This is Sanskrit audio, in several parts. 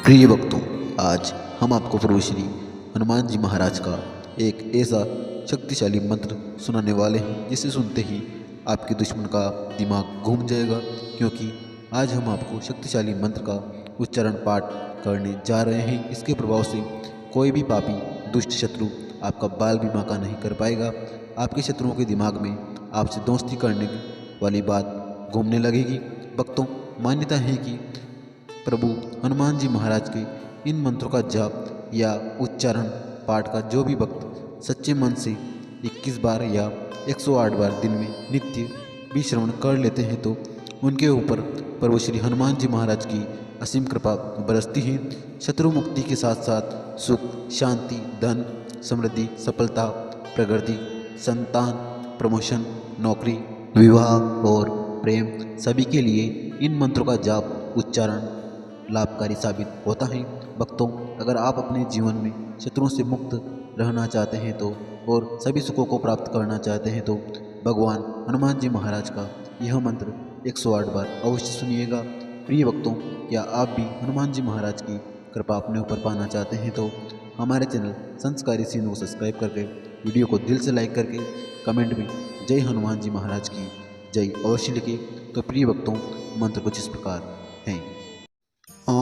प्रिय भक्तों, आज हम आपको प्रभु श्री हनुमान जी महाराज का एक ऐसा शक्तिशाली मंत्र सुनाने वाले हैं जिसे सुनते ही आपके दुश्मन का दिमाग घूम जाएगा। क्योंकि आज हम आपको शक्तिशाली मंत्र का उच्चारण पाठ करने जा रहे हैं। इसके प्रभाव से कोई भी पापी दुष्ट शत्रु आपका बाल भी बांका नहीं कर पाएगा। आपके शत्रुओं के दिमाग में आपसे दोस्ती करने वाली बात घूमने लगेगी। भक्तों, मान्यता है कि प्रभु हनुमान जी महाराज के इन मंत्रों का जाप या उच्चारण पाठ का जो भी भक्त सच्चे मन से 21 बार या 108 बार दिन में नित्य भी श्रवण कर लेते हैं तो उनके ऊपर प्रभु श्री हनुमान जी महाराज की असीम कृपा बरसती है। शत्रु मुक्ति के साथ साथ सुख, शांति, धन, समृद्धि, सफलता, प्रगति, संतान, प्रमोशन, नौकरी, विवाह और प्रेम सभी के लिए इन मंत्रों का जाप उच्चारण लाभकारी साबित होता है। भक्तों, अगर आप अपने जीवन में शत्रुओं से मुक्त रहना चाहते हैं तो और सभी सुखों को प्राप्त करना चाहते हैं तो भगवान हनुमान जी महाराज का यह मंत्र 108 बार अवश्य सुनिएगा। प्रिय भक्तों, क्या आप भी हनुमान जी महाराज की कृपा अपने ऊपर पाना चाहते हैं तो हमारे चैनल संस्कारी सिंधु को सब्सक्राइब करके वीडियो को दिल से लाइक करके कमेंट में जय हनुमान जी महाराज की जय अवश्य लिखे। तो प्रिय भक्तों, मंत्र कुछ इस प्रकार हैं। ॐ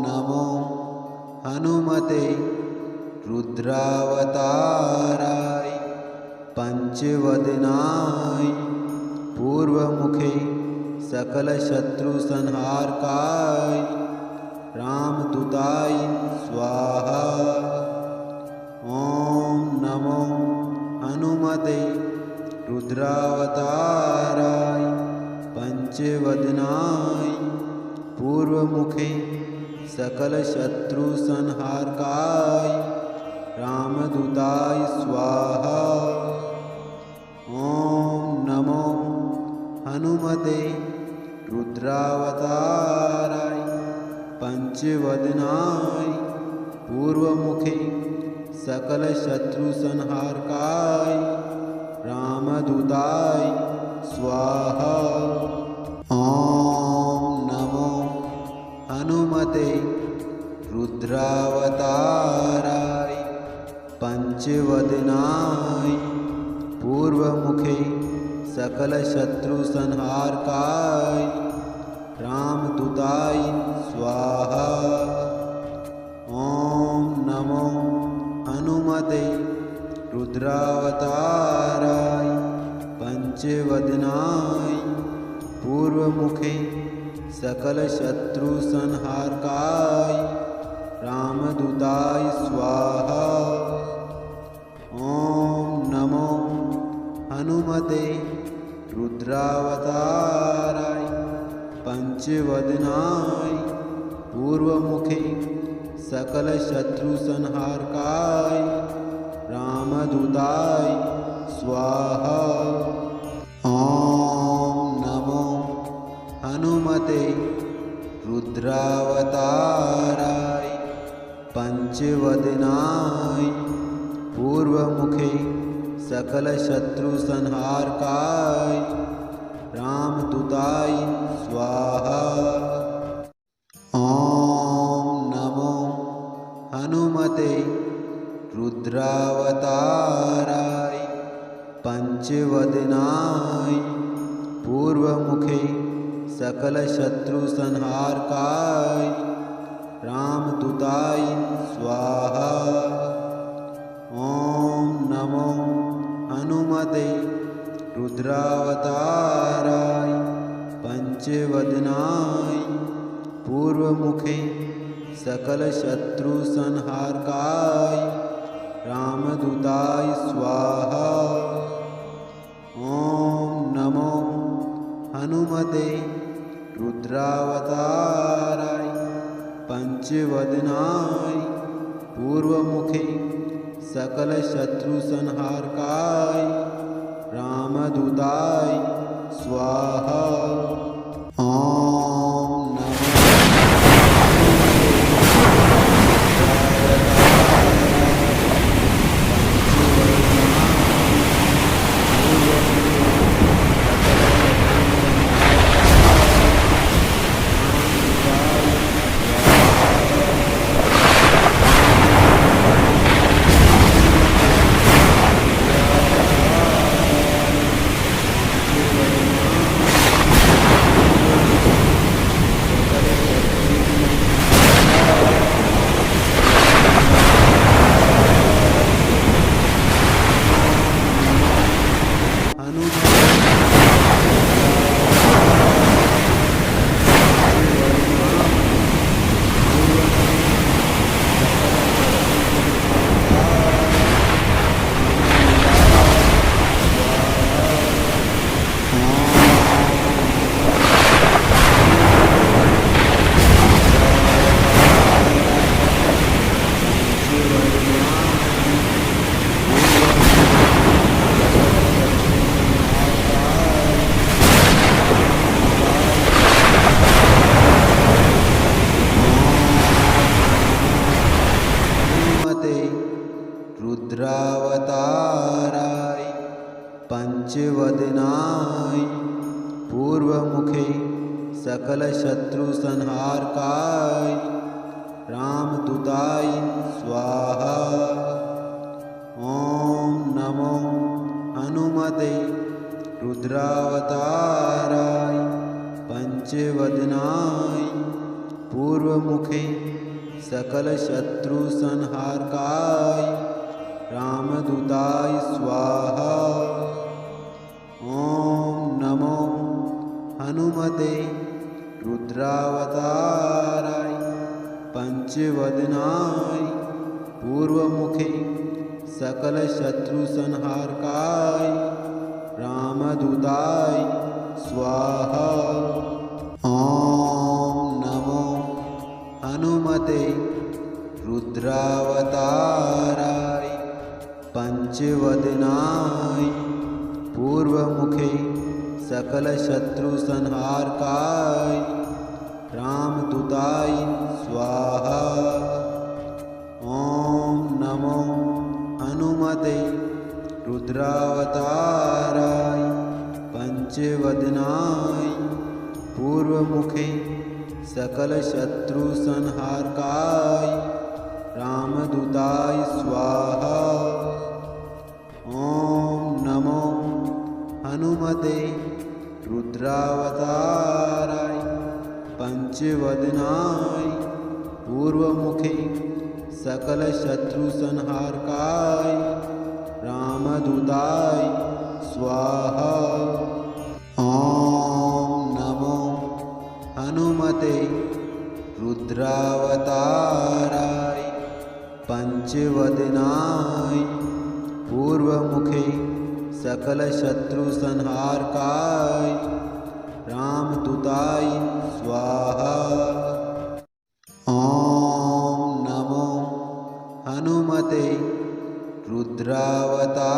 नमो हनुमते रुद्रावताराय पंचवदनाय पूर्वमुखे सकलशत्रुसंहारकाय रामदूताय स्वाहा। ॐ नमो हनुमते रुद्रावताराय पंचवदनाय पूर्वमुखे सकलशत्रुसंहारकाय रामदूताय स्वाहा। ॐ नमो हनुमते रुद्रावताराय पंचवदनाय पूर्वमुखे सकलशत्रुसंहारकाय रामदूताय स्वाहा। ॐ नमो हनुमते रुद्रावताराय पंचवदनाय पूर्वमुखे सकलशत्रुसंहारकाय रामदूताय स्वाहा। ॐ नमो हनुमते रुद्रावताराय पंचवदनाय पूर्वमुखे सकलशत्रुसंहारकाय रामदूताय स्वाहा। ॐ नमो हनुमते रुद्रावताराय पंचवदनाय पूर्वमुखे सकलशत्रुसंहारकाय रामदूताय स्वाहा। ॐ नमो हनुमते रुद्रावताराय पंचवदनाय पूर्वमुखे सकलशत्रुसंहारकाय रामदूताय स्वाहा। ॐ नमो हनुमते रुद्रावताराय पंचवदनाय पूर्वमुखे सकलशत्रुसंहारकाय रामदूताय स्वाहा। ॐ नमो हनुमते रुद्रावताराय पंचवदनाय पूर्वमुखे सकलशत्रुसंहारकाय रामदूताय स्वाहा। ॐ नमो हनुमते रुद्रावताराय पंचवदनाय पूर्वमुखे सकलशत्रुसंहारकाय रामदूताय स्वाहा। ॐ सकल शत्रु संहारकाय रामदूताय स्वाहा। ओम नमो हनुमते रुद्रावताराय पंचवदनाय पूर्वमुखे सकल शत्रु संहारकाय रामदूताय स्वाहा। ओम नमो हनुमते रुद्रावताराय पंचवदनाय पूर्वमुखे सकल शत्रु संहारकाय रामदूताय स्वाहा। ओम नमो हनुमते रुद्रावताराय पंचवदनाय पूर्वमुखे सकल शत्रु संहारकाय रामदूताय स्वाहा। ओम नमो हनुमते रुद्रावताराय पंचवदनाय पूर्वमुखे सकल शत्रु संहारकाय रामदूताय स्वाहा। ओम नमो हनुमते रुद्रावताराय पंचवदनाय पूर्वमुखे सकल शत्रु संहारकाय रामदूताय स्वाहा। ओम नमो हनुमते रुद्रावताराय पंचवदनाय पूर्वमुखे सकल शत्रु संहारकाय रामदूताय स्वाहा। ओम नमो हनुमते रुद्रावताराय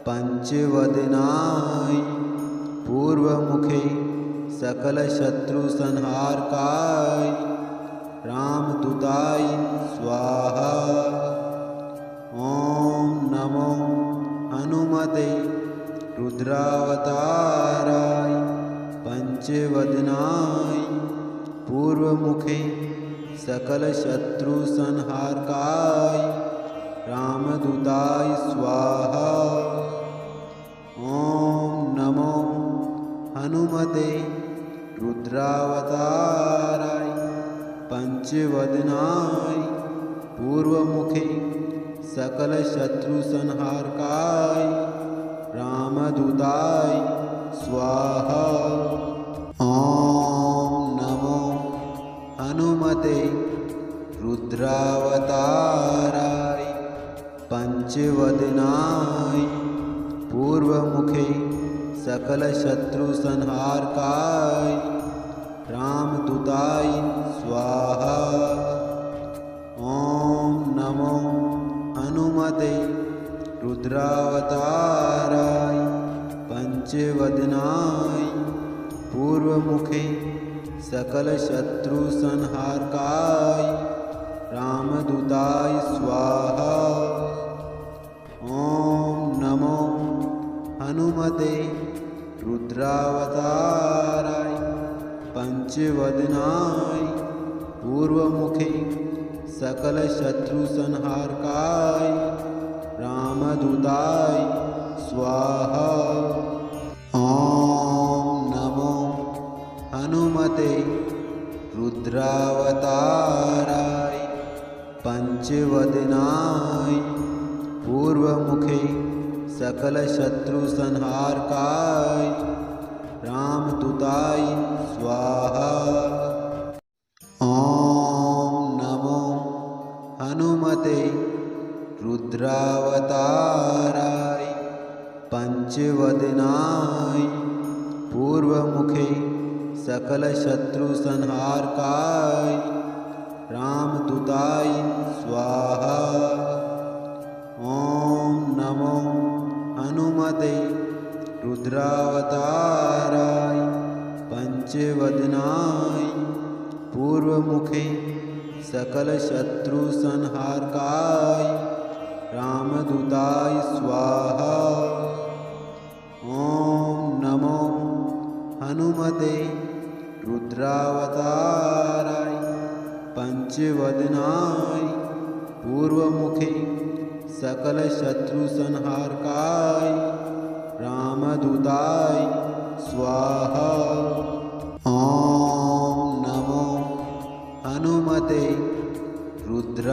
पंचवदनाय पूर्वमुखे सकल शत्रु संहारकाय रामदूताय स्वाहा। ओम नमो हनुमते रुद्रावताराय पंचवदनाय पूर्वमुखे सकल शत्रु संहारकाय रामदूताय स्वाहा। ओम नमो हनुमते रुद्रावताराय पंचवदनाय पूर्वमुखे सकल शत्रु संहारकाय रामदूताय स्वाहा। ओम नमो हनुमते रुद्रावताराय पंचवदनाय पूर्वमुखे सकल शत्रु संहारकाय रामदूताय स्वाहा। ओम नमो हनुमते रुद्रावताराय पंचवदनाय पूर्वमुखे सकल शत्रु संहारकाय रामदूताय स्वाहा। ओम नमो हनुमते रुद्रावताराय पंचवदनाय पूर्वमुखे सकल शत्रु संहारकाय रामदूताय स्वाहा। ओम नमो हनुमते रुद्रावताराय पंचवदनाय पूर्वमुखे सकल शत्रु संहारकाय रामदूताय स्वाहा। ओम नमो हनुमते रुद्रावताराय पंचवदनाय पूर्वमुखे सकल शत्रु संहारकाय रामदूताय स्वाहा। ओम नमो हनुमते रुद्रावताराय पंचवदनाय पूर्वमुखे सकल शत्रु संहारकाय रामदूताय स्वाहा। ओम नमो हनुमते रुद्रावताराय पंचवदनाय पूर्वमुखे सकलशत्रुसंहारकाय रामदूताय स्वाहा। ॐ नमो हनुमते रुद्रावताराय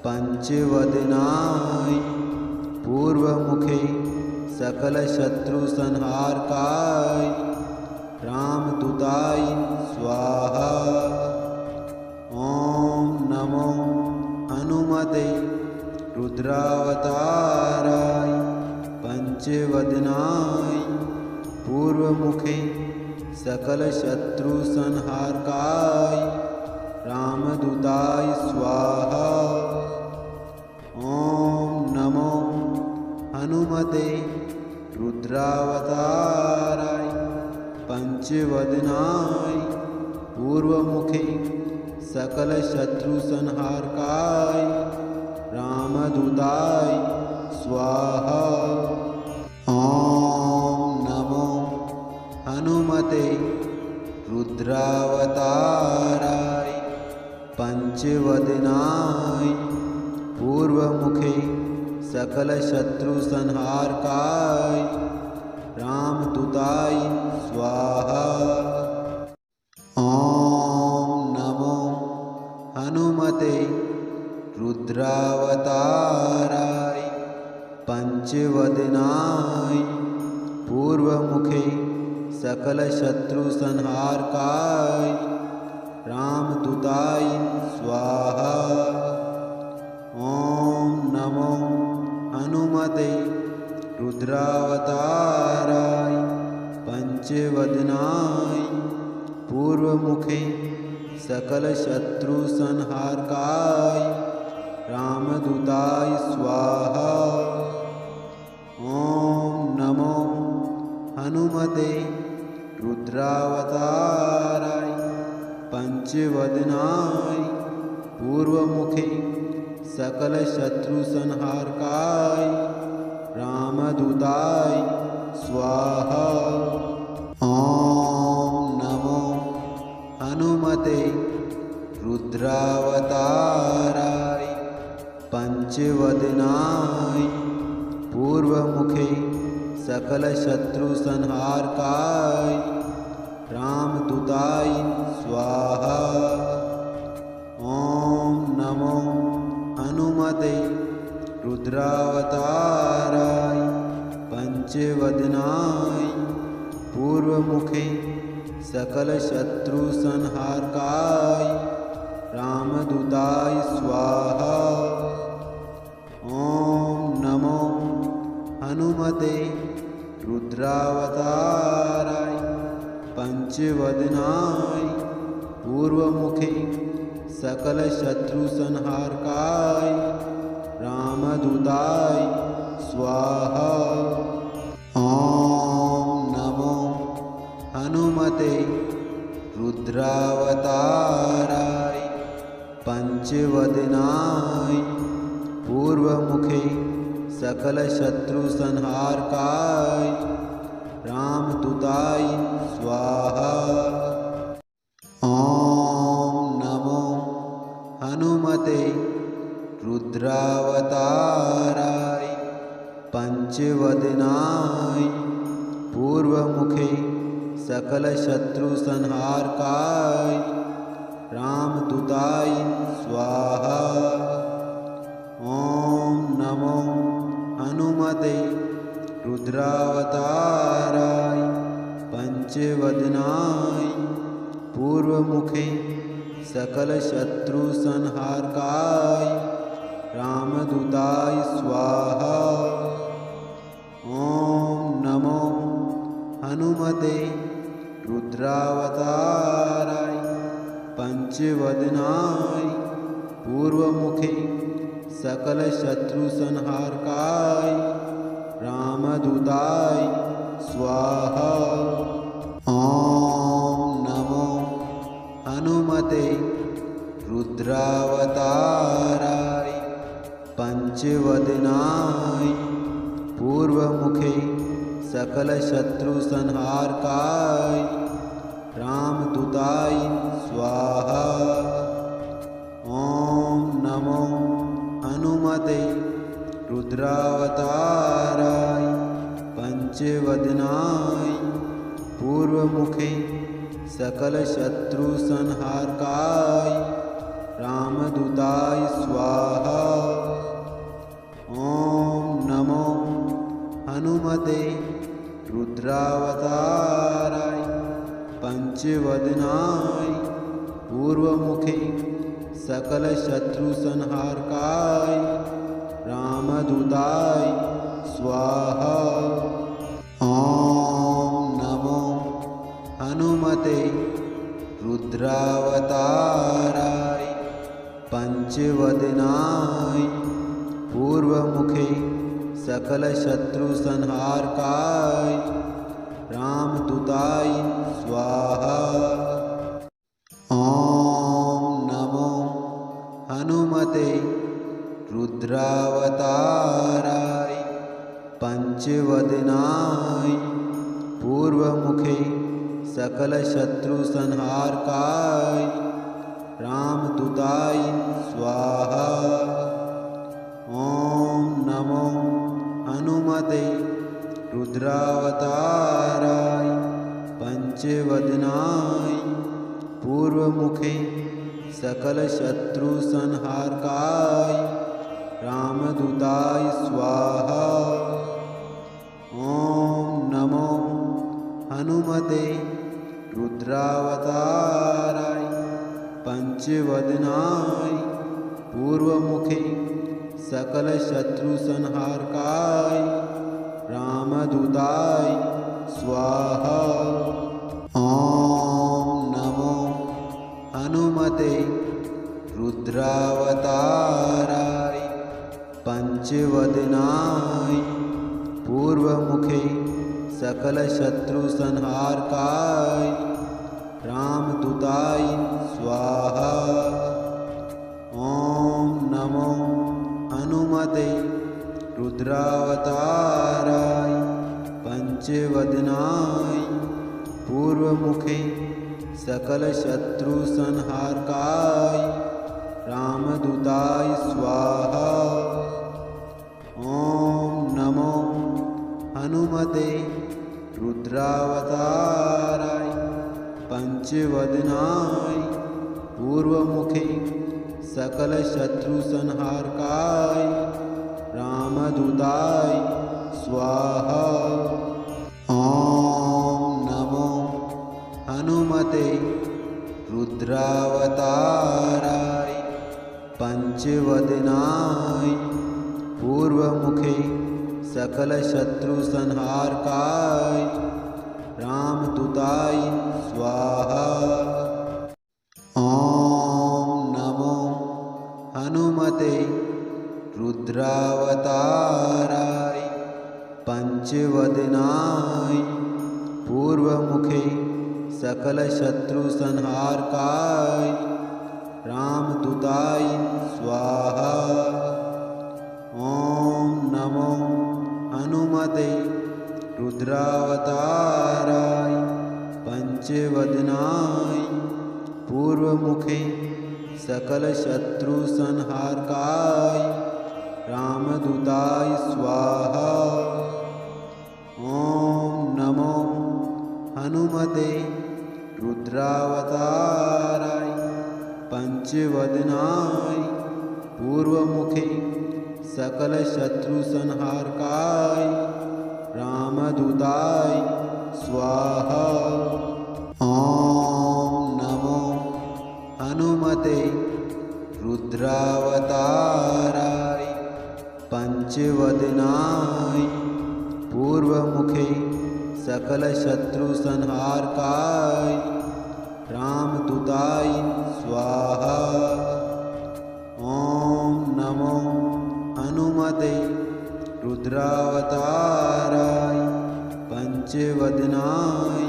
पंचवदनाय पूर्वमुखे सकलशत्रुसंहारकाय रामदूताय स्वाहा। ॐ नमो हनुमते रुद्रावताराय पंचवदनाय पूर्वमुखे सकलशत्रुसंहारकाय रामदूताय स्वाहा। ॐ नमो हनुमते रुद्रावताराय पंचवदनाय पूर्वमुखे सकलशत्रुसंहारकाय रामदूताय स्वाहा। ॐ नमो हनुमते रुद्रावताराय पंचवदनाय पूर्वमुखे सकलशत्रुसंहारकाय रामदूताय स्वाहा। ॐ नमो हनुमते रुद्रावताराय पंचवदनाय पूर्वमुखे सकलशत्रुसंहारकाय रामदूताय स्वाहा। ॐ नमो हनुमते रुद्रावताराय पंचवदनाय पूर्वमुखे सकलशत्रुसंहारकाय रामदूताय स्वाहा। ॐ नमो हनुमते रुद्रावताराय पंचवदनाय पूर्वमुखे सकलशत्रुसंहारकाय रामदूताय स्वाहा। ॐ नमो हनुमते रुद्रावताराय पंचवदनाय पूर्वमुखे सकलशत्रुसंहारकाय रामदूताय स्वाहा। ॐ नमो हनुमते रुद्रावताराय पंचवदनाय पूर्वमुखे सकलशत्रुसंहारकाय रामदूताय स्वाहा। ॐ नमो हनुमते रुद्रावताराय पंचवदनाय पूर्वमुखे सकलशत्रुसंहारकाय रामदूताय स्वाहा। ॐ नमो हनुमते रुद्रावताराय पंचवदनाय पूर्वमुखे सकलशत्रुसंहारकाय रामदूताय स्वाहा। ॐ नमो हनुमते रुद्रावताराय पंचवदनाय पूर्वमुखे सकलशत्रुसंहारकाय रामदूताय स्वाहा। ॐ नमो हनुमते रुद्रावताराय पंचवदनाय पूर्वमुखे सकलशत्रुसंहारकाय रामदूताय स्वाहा। ॐ नमो हनुमते रुद्रावताराय पंचवदनाय पूर्वमुखे सकलशत्रुसंहारकाय रामदूताय स्वाहा। ॐ नमो हनुमते रुद्रावताराय पंचवदनाय पूर्वमुखे सकल शत्रु संहारकाय रामदूताय स्वाहा। ओम नमो हनुमते रुद्रावताराय पंचवदनाय पूर्वमुखे सकल शत्रु संहारकाय रामदूताय स्वाहा। ओम नमो हनुमते रुद्रावताराय पंचवदनाय पूर्वमुखे सकल शत्रु संहारकाय रामदूताय स्वाहा। ओम नमो हनुमते रुद्रावताराय पंचवदनाय पूर्वमुखे सकल शत्रु संहारकाय रामदूताय स्वाहा। ओम नमो हनुमते रुद्रावताराय पंचवदनाय पूर्वमुखे सकल शत्रु संहारकाय रामदूताय स्वाहा। ओम नमो हनुमते रुद्रावताराय पंचवदनाय पूर्वमुखे सकल शत्रु संहारकाय रामदूताय स्वाहा। ओम नमो हनुमते रुद्रावताराय पंचवदनाय पूर्वमुखे सकल शत्रु संहारकाय रामदूताय स्वाहा। ओम नमो हनुमते रुद्रावताराय पंचवदनाय पूर्वमुखे सकल शत्रु संहारकाय रामदूताय स्वाहा। ओम नमो हनुमते रुद्रावताराय पंचवदनाय पूर्वमुखे सकल शत्रु संहारकाय रामदूताय स्वाहा। ओम नमो हनुमते रुद्रावताराय पंचवदनाय पूर्वमुखे सकल शत्रु संहारकाय रामदूताय स्वाहा। ओम नमो हनुमते रुद्रावताराय पंचवदनाय पूर्वमुखे सकल शत्रु संहारकाय रामदूताय स्वाहा। ओम नमो हनुमते रुद्रावताराय पंचवदनाय पूर्वमुखे सकल शत्रु संहारकाय रामदूताय स्वाहा। ओम नमो हनुमते रुद्रावताराय पंचवदनाय पूर्वमुखे सकल शत्रु संहारकाय रामदूताय स्वाहा। ओम नमो हनुमते रुद्रावताराय पंचवदनाय पूर्वमुखे सकल शत्रु संहारकाय रामदूताय स्वाहा। ओम नमो हनुमते रुद्रावताराय पंचवदनाय पूर्वमुखे सकल शत्रु संहारकाय रामदूताय स्वाहा। ओम नमो हनुमते रुद्रावताराय पंचवदनाय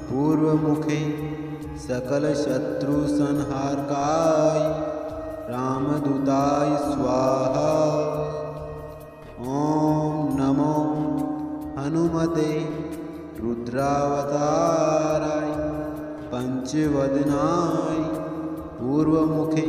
पूर्वमुखे सकल शत्रु संहारकाय रामदूताय स्वाहा। ओम नमो हनुमते वज्रावताराय पंचवदनाय पूर्वमुखे